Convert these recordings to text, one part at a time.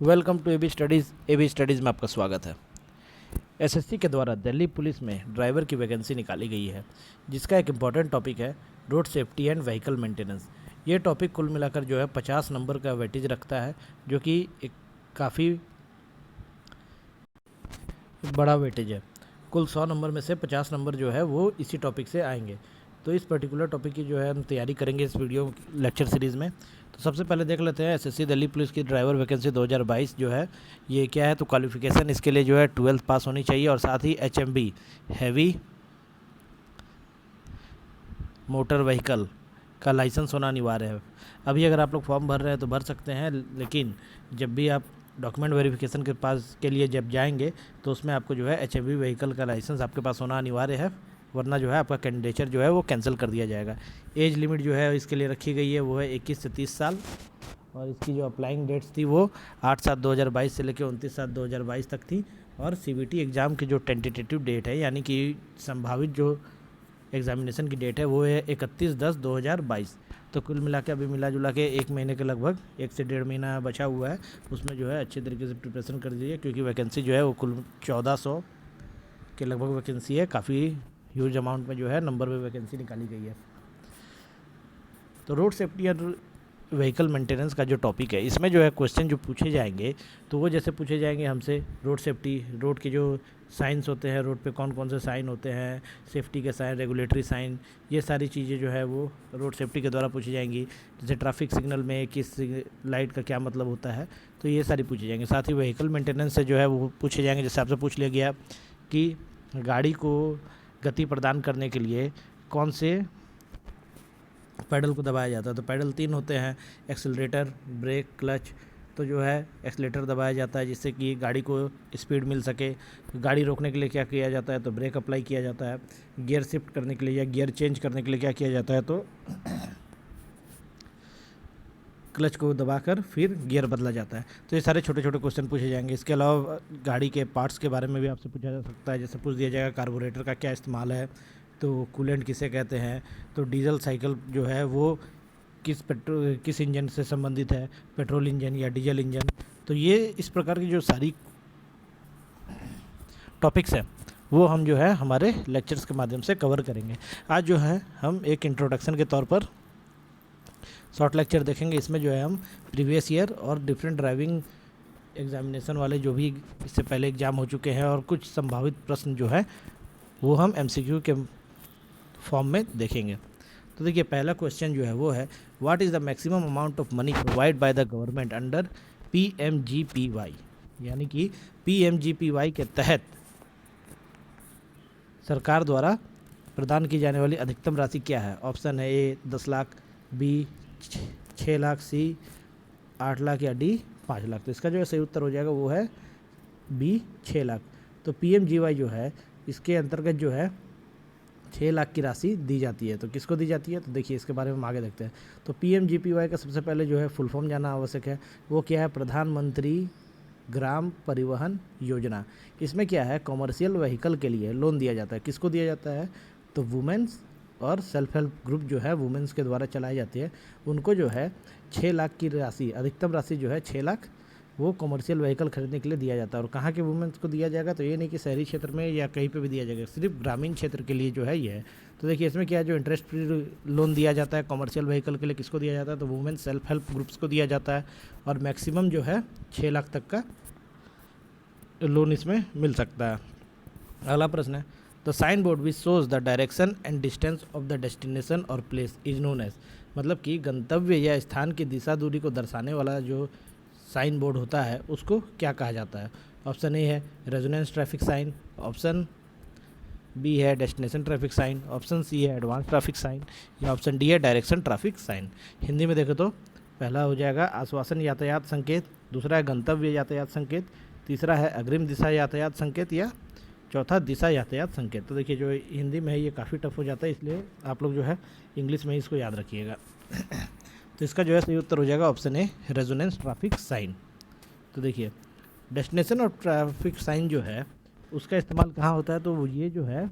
Welcome to AB studies में आपका स्वागत है। एसएससी के द्वारा दिल्ली पुलिस में ड्राइवर की वैकेंसी निकाली गई है, जिसका एक इम्पॉर्टेंट टॉपिक है road safety and vehicle maintenance. ये टॉपिक कुल मिलाकर जो है 50 नंबर का वेटेज रखता है, जो कि एक काफ़ी बड़ा वेटेज है। कुल 100 नंबर में से 50 नंबर जो है वो इसी टॉपिक से आएंगे। तो इस पर्टिकुलर टॉपिक की जो है हम तैयारी करेंगे इस वीडियो लेक्चर सीरीज़ में। तो सबसे पहले देख लेते हैं एसएससी दिल्ली पुलिस की ड्राइवर वैकेंसी 2022 जो है ये क्या है। तो क्वालिफिकेशन इसके लिए जो है 12th पास होनी चाहिए और साथ ही एचएमबी हैवी मोटर व्हीकल का लाइसेंस होना अनिवार्य है। अभी अगर आप लोग फॉर्म भर रहे हैं तो भर सकते हैं, लेकिन जब भी आप डॉक्यूमेंट वेरिफिकेशन के पास के लिए जब जाएंगे तो उसमें आपको जो है एचएमवी व्हीकल का लाइसेंस आपके पास होना अनिवार्य है, वरना जो है आपका कैंडिडेचर जो है वो कैंसिल कर दिया जाएगा। एज लिमिट जो है इसके लिए रखी गई है वो है 21 से 30 साल, और इसकी जो अप्लाइंग डेट्स थी वो 8/7/2022 से लेकर 29/7/2022 तक थी। और सीबीटी एग्ज़ाम की जो टेंटेटिव डेट है, यानी कि संभावित जो एग्जामिनेशन की डेट है वो है 31/10/2022। तो कुल मिला के अभी मिला जुला के 1 महीने के लगभग 1 से 1.5 महीना बचा हुआ है। उसमें जो है अच्छे तरीके से प्रिपरेशन कर दीजिए, क्योंकि वैकेंसी जो है वो कुल 1400 के लगभग वैकेंसी है। काफ़ी ह्यूज अमाउंट में जो है नंबर में वैकेंसी निकाली गई है। तो रोड सेफ्टी और व्हीकल मेंटेनेंस का जो टॉपिक है, इसमें जो है क्वेश्चन जो पूछे जाएंगे तो वो जैसे पूछे जाएंगे हमसे रोड सेफ्टी, रोड के जो साइंस होते हैं, रोड पे कौन कौन से साइन होते हैं, सेफ्टी के साइन, रेगुलेटरी साइन, ये सारी चीज़ें जो है वो रोड सेफ्टी के द्वारा पूछी जाएंगी। जैसे ट्रैफिक सिग्नल में किस लाइट का क्या मतलब होता है, तो ये सारी पूछी जाएंगी। साथ ही व्हीकल मेंटेनेंस से जो है वो पूछे जाएंगे। जैसे आपसे पूछ लिया गया कि गाड़ी को गति प्रदान करने के लिए कौन से पैडल को दबाया जाता है, तो पैडल 3 होते हैं, एक्सेलरेटर, ब्रेक, क्लच। तो जो है एक्सेलेटर दबाया जाता है जिससे कि गाड़ी को स्पीड मिल सके। गाड़ी रोकने के लिए क्या किया जाता है, तो ब्रेक अप्लाई किया जाता है। गियर शिफ्ट करने के लिए या गियर चेंज करने के लिए क्या किया जाता है, तो क्लच को दबाकर फिर गियर बदला जाता है। तो ये सारे छोटे छोटे क्वेश्चन पूछे जाएंगे। इसके अलावा गाड़ी के पार्ट्स के बारे में भी आपसे पूछा जा सकता है। जैसे पूछ दिया जाएगा कार्बोरेटर का क्या इस्तेमाल है, तो कूलेंट किसे कहते हैं, तो डीजल साइकिल जो है वो किस इंजन से संबंधित है, पेट्रोल इंजन या डीजल इंजन। तो ये इस प्रकार की जो सारी टॉपिक्स हैं वो हम जो है हमारे लेक्चर्स के माध्यम से कवर करेंगे। आज जो है हम एक इंट्रोडक्शन के तौर पर शॉर्ट लेक्चर देखेंगे। इसमें जो है हम प्रीवियस ईयर और डिफरेंट ड्राइविंग एग्जामिनेशन वाले जो भी इससे पहले एग्ज़ाम हो चुके हैं और कुछ संभावित प्रश्न जो है वो हम एमसीक्यू के फॉर्म में देखेंगे। तो देखिए पहला क्वेश्चन जो है वो है, what is the maximum amount of money provide by the government under PMGPY, यानी कि पीएमजीपीवाई के तहत सरकार द्वारा प्रदान की जाने वाली अधिकतम राशि क्या है। ऑप्शन है ए 10 लाख, बी 6 लाख, सी 8 लाख या डी 5 लाख। तो इसका जो है सही उत्तर हो जाएगा वो है बी 6 लाख। तो पीएमजीवाई जो है इसके अंतर्गत जो है 6 लाख की राशि दी जाती है। तो किसको दी जाती है, तो देखिए इसके बारे में हम आगे देखते हैं। तो पीएमजीपीवाई का सबसे पहले जो है फुल फॉर्म जानना आवश्यक है। वो क्या है, प्रधानमंत्री ग्राम परिवहन योजना। इसमें क्या है, कॉमर्शियल व्हीकल के लिए लोन दिया जाता है। किसको दिया जाता है, तो वुमेन्स और सेल्फ हेल्प ग्रुप जो है वुमेन्स के द्वारा चलाई जाती है, उनको जो है 6 लाख की राशि, अधिकतम राशि जो है 6 लाख वो कॉमर्शियल व्हीकल खरीदने के लिए दिया जाता है। और कहाँ के वुमेन्स को दिया जाएगा, तो ये नहीं कि शहरी क्षेत्र में या कहीं पे भी दिया जाएगा, सिर्फ ग्रामीण क्षेत्र के लिए जो है ये है। तो देखिए इसमें क्या है, जो इंटरेस्ट फ्री लोन दिया जाता है कॉमर्शियल व्हीकल के लिए किसको दिया जाता है, तो वुमेन सेल्फ हेल्प ग्रुप्स को दिया जाता है। और मैक्सिमम जो है 6 लाख तक का लोन इसमें मिल सकता है। अगला प्रश्न है, the sign board which shows the direction and distance of the destination और प्लेस इज नोन एज, मतलब कि गंतव्य या स्थान की दिशा दूरी को दर्शाने वाला जो साइन बोर्ड होता है उसको क्या कहा जाता है। ऑप्शन ए है resonance traffic sign, option B है destination traffic sign, option C है एडवांस ट्रैफिक साइन, या ऑप्शन डी है डायरेक्शन ट्रैफिक साइन। हिंदी में देखें तो पहला हो जाएगा आश्वासन यातायात संकेत, दूसरा है गंतव्य यातायात संकेत, तीसरा है अग्रिम दिशा यातायात संकेत, या चौथा दिशा यातायात संकेत। तो देखिए जो हिंदी में है ये काफ़ी टफ हो जाता है, इसलिए आप लोग जो है इंग्लिश में इसको याद रखिएगा। तो इसका जो है सही उत्तर हो जाएगा option A resonance traffic sign. तो देखिए डेस्टिनेशन और ट्रैफिक साइन जो है उसका इस्तेमाल कहाँ होता है, तो ये जो है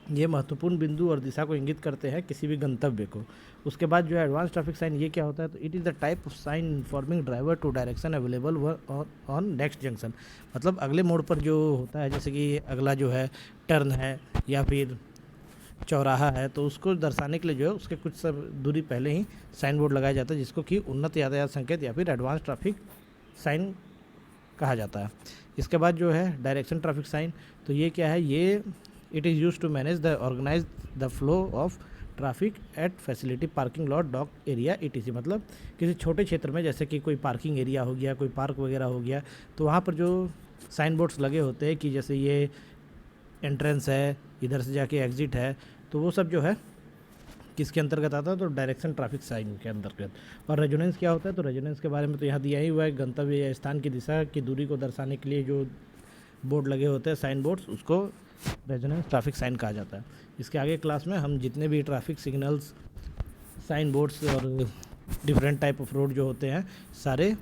ये महत्वपूर्ण बिंदु और दिशा को इंगित करते हैं किसी भी गंतव्य को। उसके बाद जो है एडवांस ट्रैफिक साइन, ये क्या होता है? तो it is the type of sign informing driver to direction available on next junction. मतलब अगले मोड़ पर जो होता है, जैसे कि अगला जो है टर्न है या फिर चौराहा है, तो उसको दर्शाने के लिए जो है उसके कुछ सब दूरी पहले ही साइन बोर्ड लगाया जाता है, जिसको कि उन्नत यातायात संकेत या फिर एडवांस ट्रैफिक साइन कहा जाता है। इसके बाद जो है डायरेक्शन ट्रैफिक साइन, तो ये क्या है? ये it is use to manage the organise the flow of traffic at facility parking lot dock area ETC। मतलब किसी छोटे क्षेत्र में, जैसे कि कोई पार्किंग एरिया हो गया, कोई पार्क वगैरह हो गया, तो वहाँ पर जो साइन बोर्ड्स लगे होते हैं कि जैसे ये एंट्रेंस है, इधर से जाके एग्ज़िट है, तो वो सब जो है किसके अंतर्गत आता है? तो डायरेक्शन ट्रैफिक साइन के अंतर्गत। और रेजोनेंस क्या होता है? तो रेजोनेंस के बारे में तो यहाँ दिया ही हुआ है, गंतव्य या स्थान की दिशा की दूरी को दर्शाने के लिए जो बोर्ड लगे होते हैं, साइन बोर्ड्स, उसको रेजोनेंस ट्रैफिक साइन कहा जाता है। इसके आगे क्लास में हम जितने भी ट्रैफिक सिग्नल्स, साइन बोर्ड्स और डिफरेंट टाइप ऑफ रोड जो होते हैं, सारे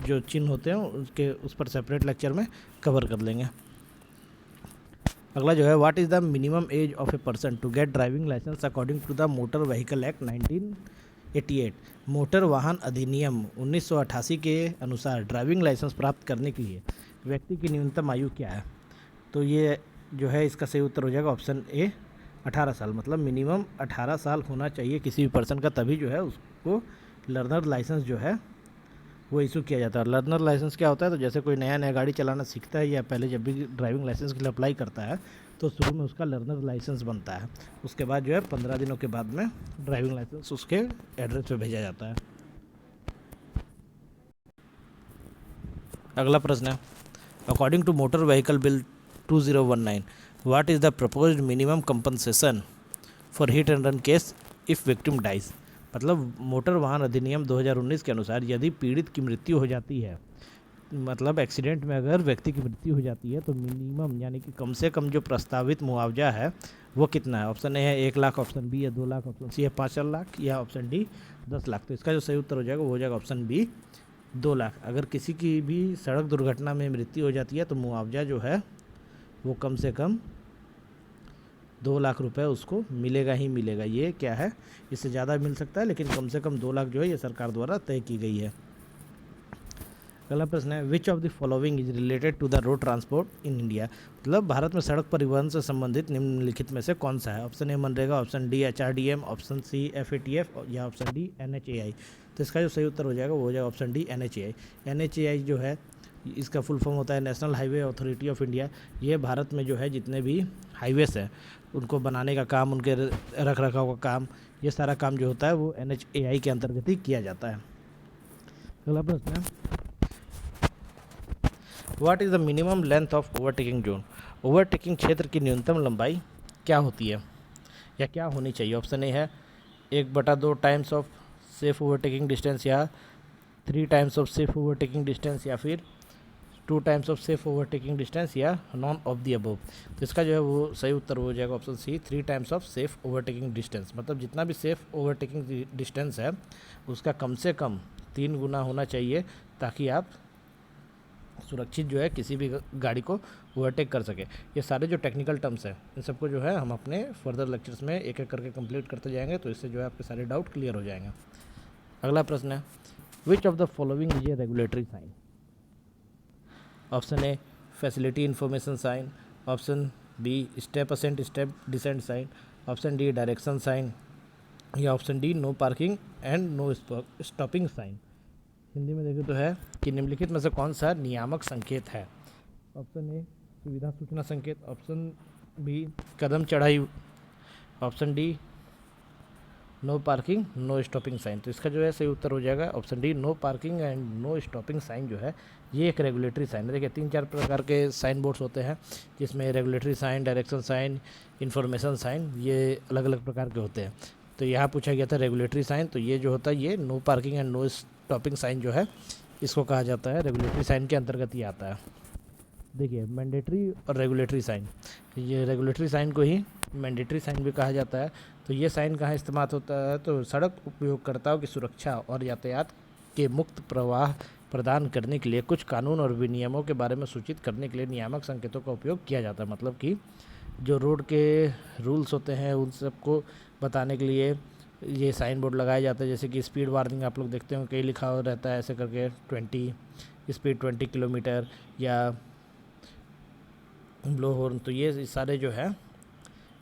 जो चिन्ह होते हैं उसके उस पर सेपरेट लेक्चर में कवर कर लेंगे। अगला जो है, what is the minimum age of a person to get driving licence according to the motor vehicle act 1988। Motor वाहन अधिनियम 1988 के अनुसार ड्राइविंग लाइसेंस प्राप्त करने के लिए व्यक्ति की न्यूनतम आयु क्या है? तो ये जो है इसका सही उत्तर हो जाएगा ऑप्शन ए, 18 साल। मतलब मिनिमम 18 साल होना चाहिए किसी भी पर्सन का, तभी जो है उसको लर्नर लाइसेंस जो है वो इशू किया जाता है। लर्नर लाइसेंस क्या होता है? तो जैसे कोई नया नया गाड़ी चलाना सीखता है या पहले जब भी ड्राइविंग लाइसेंस के लिए अप्लाई करता है, तो शुरू में उसका लर्नर लाइसेंस बनता है। उसके बाद जो है 15 दिनों के बाद में ड्राइविंग लाइसेंस उसके एड्रेस पे भेजा जाता है। अगला प्रश्न है, according to motor vehicle bill 2019, what is the proposed minimum compensation for hit and run case if victim dies. मतलब मोटर वाहन अधिनियम 2019 के अनुसार यदि पीड़ित की मृत्यु हो जाती है, मतलब एक्सीडेंट में अगर व्यक्ति की मृत्यु हो जाती है, तो मिनिमम यानी कि कम से कम जो प्रस्तावित मुआवजा है वो कितना है? ऑप्शन ए है 1 लाख, ऑप्शन बी है 2 लाख, ऑप्शन सी है 5 लाख, या ऑप्शन डी 10 लाख। तो इसका जो सही उत्तर हो जाएगा वो हो जाएगा ऑप्शन बी, 2 लाख। अगर किसी की भी सड़क दुर्घटना में मृत्यु हो जाती है तो मुआवजा जो है वो कम से कम 2 लाख रुपए उसको मिलेगा ही मिलेगा। ये क्या है, इससे ज़्यादा मिल सकता है, लेकिन कम से कम 2 लाख जो है ये सरकार द्वारा तय की गई है। अगला प्रश्न है, which of the following is related to the road transport in India. मतलब भारत में सड़क परिवहन से संबंधित निम्नलिखित में से कौन सा है? ऑप्शन ए मनरेगा, option D HRDM, option C FATF या ऑप्शन डी NHAI। तो इसका जो सही उत्तर हो जाएगा वो हो जाएगा ऑप्शन डी NHAI। NHAI जो है इसका फुल फॉर्म होता है national highway authority of India. ये भारत में जो है जितने भी हाईवेज हैं उनको बनाने का काम, उनके रख रखाव का काम, ये सारा काम जो होता है वो NHAI के अंतर्गत ही किया जाता है। अगला प्रश्न है, what is the minimum length of overtaking zone. Overtaking क्षेत्र की न्यूनतम लंबाई क्या होती है या क्या होनी चाहिए? ऑप्शन ए है 1/2 times of safe overtaking distance, या 3 times of safe overtaking distance, या फिर 2 times of safe overtaking distance, या नॉन ऑफ द अबव। तो इसका जो है वो सही उत्तर हो जाएगा option C, 3 times of safe overtaking distance. मतलब जितना भी सेफ ओवरटेकिंग डिस्टेंस है उसका कम से कम 3 गुना होना चाहिए, ताकि आप सुरक्षित जो है किसी भी गाड़ी को ओवरटेक कर सके। ये सारे जो टेक्निकल टर्म्स हैं इन सबको जो है हम अपने फर्दर लेक्चर्स में एक एक करके कंप्लीट करते जाएंगे, तो इससे जो है आपके सारे डाउट क्लियर हो जाएंगे। अगला प्रश्न है, which of the following is a regulatory sign. Option A facility information sign, option B step ascent step descent sign, option D direction sign, या option D no parking and no stopping sign. Hindi में देखें तो है कि निम्नलिखित में से कौन सा नियामक संकेत है? ऑप्शन ए सुविधा सूचना संकेत, ऑप्शन बी कदम चढ़ाई, option D no parking no stopping sign. तो इसका जो है सही उत्तर हो जाएगा option D, no parking and no stopping sign जो है ये एक रेगुलेटरी साइन है। देखिए 3-4 प्रकार के साइन बोर्ड्स होते हैं, जिसमें regulatory sign, direction sign, information sign, ये अलग अलग प्रकार के होते हैं। तो यहाँ पूछा गया था रेगुलेटरी साइन, तो ये जो होता है ये no parking and no stopping sign जो है इसको कहा जाता है, रेगुलेटरी साइन के अंतर्गत ही आता है। देखिए मैंडेटरी और रेगुलेटरी साइन, ये रेगुलेटरी साइन को ही मैंडेटरी साइन भी कहा जाता है। तो ये साइन कहाँ इस्तेमाल होता है? तो सड़क उपयोगकर्ताओं की सुरक्षा और यातायात के मुक्त प्रवाह प्रदान करने के लिए कुछ कानून और विनियमों के बारे में सूचित करने के लिए नियामक संकेतों का उपयोग किया जाता है। मतलब कि जो रोड के रूल्स होते हैं उन सबको बताने के लिए ये साइन बोर्ड लगाया जाता है। जैसे कि स्पीड वार्निंग आप लोग देखते हो कहीं लिखा हुआ रहता है ऐसे करके 20 स्पीड 20 किलोमीटर या ब्लो हॉर्न। तो ये सारे जो है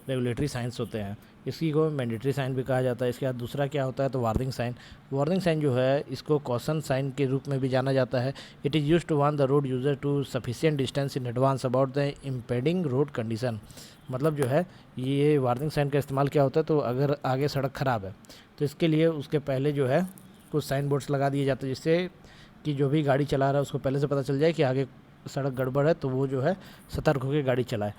रेगुलेटरी साइंस होते हैं। इसी को मैंडेटरी साइन भी कहा जाता है। इसके बाद दूसरा क्या होता है तो वार्निंग साइन। वार्निंग साइन जो है इसको कॉशन साइन के रूप में भी जाना जाता है। It is used to warn the road user to sufficient distance in advance about the impeding road condition. मतलब जो है ये वार्निंग साइन का इस्तेमाल क्या होता है तो अगर आगे सड़क ख़राब है तो इसके लिए उसके पहले जो है कुछ साइन बोर्ड्स लगा दिए जाते हैं, जिससे कि जो भी गाड़ी चला रहा है उसको पहले से पता चल जाए कि आगे सड़क गड़बड़ है, तो वो जो है सतर्क होकर गाड़ी चलाए।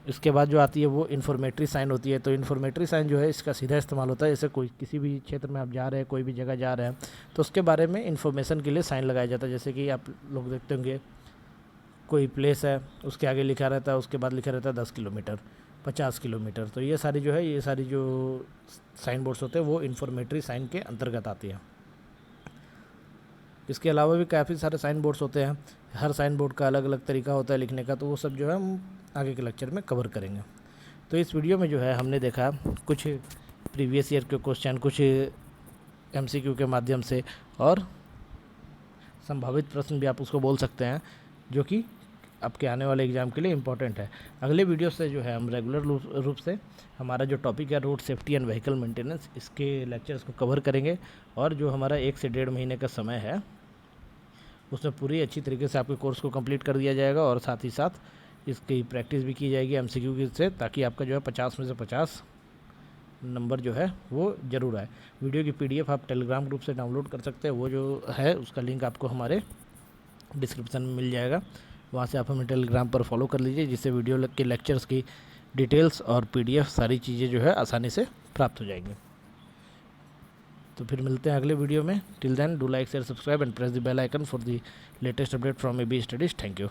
इसके बाद जो आती है वो इन्फॉर्मेटरी साइन होती है। तो इन्फॉर्मेटरी साइन जो है इसका सीधा इस्तेमाल होता है। जैसे कोई किसी भी क्षेत्र में आप जा रहे हैं, कोई भी जगह जा रहे हैं तो उसके बारे में इन्फॉर्मेशन के लिए साइन लगाया जाता है। जैसे कि आप लोग देखते होंगे कोई प्लेस है उसके आगे लिखा रहता है, उसके बाद लिखा रहता है 10 किलोमीटर 50 किलोमीटर। तो ये सारी जो है ये सारी जो साइन बोर्ड्स होते हैं वो इन्फॉर्मेटरी साइन के अंतर्गत आती है। इसके अलावा भी काफ़ी सारे साइन बोर्ड्स होते हैं। हर साइन बोर्ड का अलग अलग तरीका होता है लिखने का, तो वो सब जो है हम आगे के लेक्चर में कवर करेंगे। तो इस वीडियो में जो है हमने देखा कुछ प्रीवियस ईयर के क्वेश्चन, कुछ एमसीक्यू के माध्यम से और संभावित प्रश्न भी आप उसको बोल सकते हैं, जो कि आपके आने वाले एग्ज़ाम के लिए इम्पॉर्टेंट है। अगले वीडियो से जो है हम रेगुलर रूप से हमारा जो टॉपिक है road safety and vehicle maintenance, इसके लेक्चर्स को कवर करेंगे। और जो हमारा 1 से 1.5 महीने का समय है उसमें पूरी अच्छी तरीके से आपके कोर्स को कंप्लीट कर दिया जाएगा और साथ ही साथ इसकी प्रैक्टिस भी की जाएगी एमसीक्यू से, ताकि आपका जो है 50 में से 50 नंबर जो है वो ज़रूर आए। वीडियो की पीडीएफ आप टेलीग्राम ग्रुप से डाउनलोड कर सकते हैं। वो जो है उसका लिंक आपको हमारे डिस्क्रिप्शन में मिल जाएगा, वहाँ से आप हमें टेलीग्राम पर फॉलो कर लीजिए, जिससे वीडियो के लेक्चर्स की डिटेल्स और पीडीएफ सारी चीज़ें जो है आसानी से प्राप्त हो जाएंगी। तो फिर मिलते हैं अगले वीडियो में। Till then do like share subscribe and press the bell icon for the latest update from AB studies. Thank you.